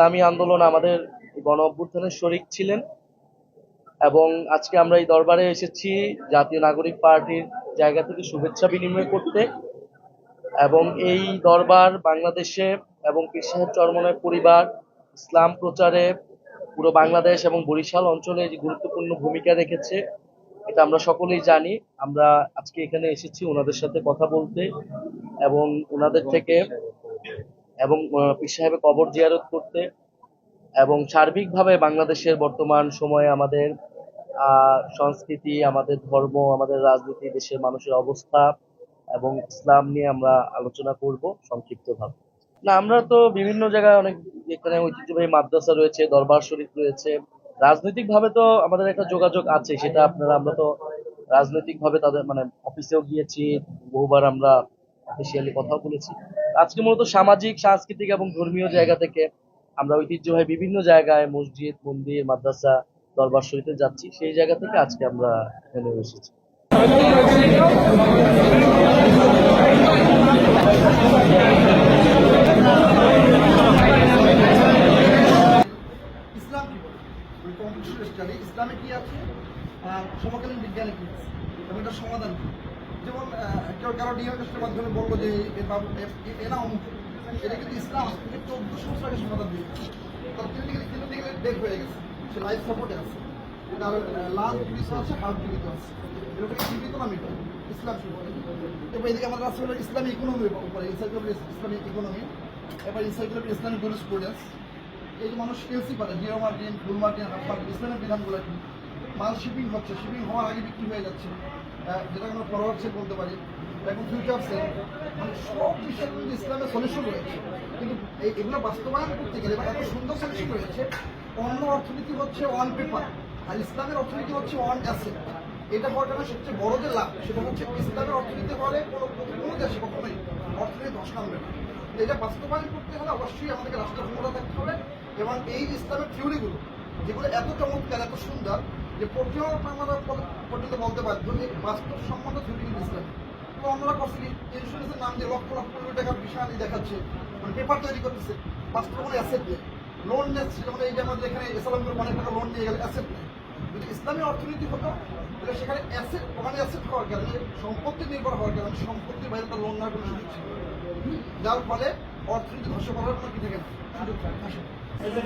ইসলামী আন্দোলন আমাদের গণ অভ্যুত্থানের শরিক ছিলেন এবং আজকে আমরা এই দরবারে এসেছি জাতীয় নাগরিক পার্টির জায়গা থেকে শুভেচ্ছা বিনিময় করতে। এবং এই দরবার বাংলাদেশে এবং পীর সাহেব চরমনায় পরিবার ইসলাম প্রচারে পুরো বাংলাদেশ এবং বরিশাল অঞ্চলে যে গুরুত্বপূর্ণ ভূমিকা রেখেছে এটা আমরা সকলেই জানি। আমরা আজকে এখানে এসেছি ওনাদের সাথে কথা বলতে এবং ওনাদের থেকে এবং পীর সাহেবের কবর জিয়ারত করতে এবং সার্বিকভাবে বাংলাদেশের বর্তমান সময়ে আমাদের সংস্কৃতি, আমাদের ধর্ম, আমাদের রাজনীতি, দেশের মানুষের অবস্থা এবং ইসলাম নিয়ে আমরা আলোচনা করব সংক্ষিপ্তভাবে। না, আমরা তো বিভিন্ন জায়গায় অনেক, এখানে ঐতিহ্যবাহী মাদ্রাসা রয়েছে, দরবার শরীফ রয়েছে। রাজনৈতিক ভাবে তো আমাদের একটা যোগাযোগ আছে, সেটা আমরা তো রাজনৈতিক ভাবে তাদের মানে অফিসেও গিয়েছি, বহুবার আমরা অফিসিয়ালি কথাও বলেছি। আজকে মূলত সামাজিক, সাংস্কৃতিক এবং ধর্মীয় জায়গা থেকে আমরা ঐতিহ্যবাহী বিভিন্ন জায়গায় মসজিদ, মন্দির, মাদ্রাসা, দরবার শরীফে যাচ্ছি। সেই জায়গা থেকে আজকে আমরা এখানে এসেছি। ইসলাম কি বলে কম্পিউটার স্টাডি ইসলামে কি আছে আর সমকালীন বিজ্ঞানে কি আছে এবং এটার সমাধান কি। যেমন কেউ কারো ডিএনএ টেস্টের মাধ্যমে বলবো যে এরা অমুক, এটা কিন্তু ইসলাম 1400 বছর আগে সমাধান দিয়েছে। তার ক্লিনিক্যালি ডেট হয়ে গেছে, সে লাইফ সাপোর্টে আছে, তার লাঞ্চ জীবিত আছে, হার্ট জীবিত আছে, এটাকে জীবিত না মৃত ইসলাম কি বলে। এবার এদিকে আমাদের আছে হলো ইসলামী ইকোনমি, উপরে ইনসাইক্লোপিডিয়া ইসলামিক ইকোনমি, এবার ইনসাইক্লোপিডিয়া ইসলামিক জুরিসপ্রুডেন্স। এই যে মানুষ এলসি পারে, জিরো মার্জিন, ফুল মার্জিন, হাফ মার্জিন, ইসলামের বিধানগুলো কি। মাল শিপিং হচ্ছে, শিপিং হওয়ার আগে বিক্রি হয়ে যাচ্ছে, যেটা আমরা ফরওয়ার্ড সেল বলতে পারি, এখন ফিউচার সেল, মানে সব বিষয়ের মধ্যে ইসলামের সলিউশন রয়েছে। কিন্তু এগুলো বাস্তবায়ন করতে গেলে বা এত সুন্দর সলিউশন রয়েছে। অন্য অর্থনীতি হচ্ছে অন পেপার, আর ইসলামের অর্থনীতি হচ্ছে অন অ্যাসেট। এটা হওয়ার কারণে সবচেয়ে বড় যে লাভ সেটা হচ্ছে ইসলামের অর্থনীতি হলে কোনো দেশে কখনোই অর্থনীতি ধস নামবে না। এটা বাস্তবায়ন করতে হলে অবশ্যই আমাদেরকে রাষ্ট্র ক্ষমতা থাকতে হবে এবং এই ইসলামের থিওরিগুলো যেগুলো এত চমৎকার, এত সুন্দর যে আমরা পর্যন্ত বলতে পারি যে বাস্তবসম্মত থিওরি কিন্তু ইসলাম। তো অন্যরা করছে কি ইন্স্যুরেন্সের নাম দিয়ে লক্ষ লক্ষ কোটি টাকার বিশাল দেখাচ্ছে, মানে পেপার তৈরি করতেছে, বাস্তব কোনো অ্যাসেট নেই, লোন নিচ্ছে। যেমন এই যে আমাদের এখানে ইসলামগুলো অনেক টাকা লোন নিয়ে গেলে অ্যাসেট নেই। যদি ইসলামী অর্থনীতি হতো তাহলে সেখানে অ্যাসেট, ওখানে অ্যাসেট হওয়ার কারণে, সম্পত্তি নির্ভর হওয়ার কারণে সম্পত্তির বাইরে তার লোন নেওয়ার কোনো সুযোগ ছিল, যার ফলে অর্থনীতি ধ্বংস করার কোনো কি থাকে না, সুযোগ থাকে না।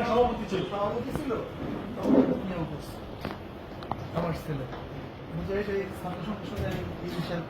সভাপতি ছিল আমার ছেলে এই ছাত্র সংসদের এই বিশাল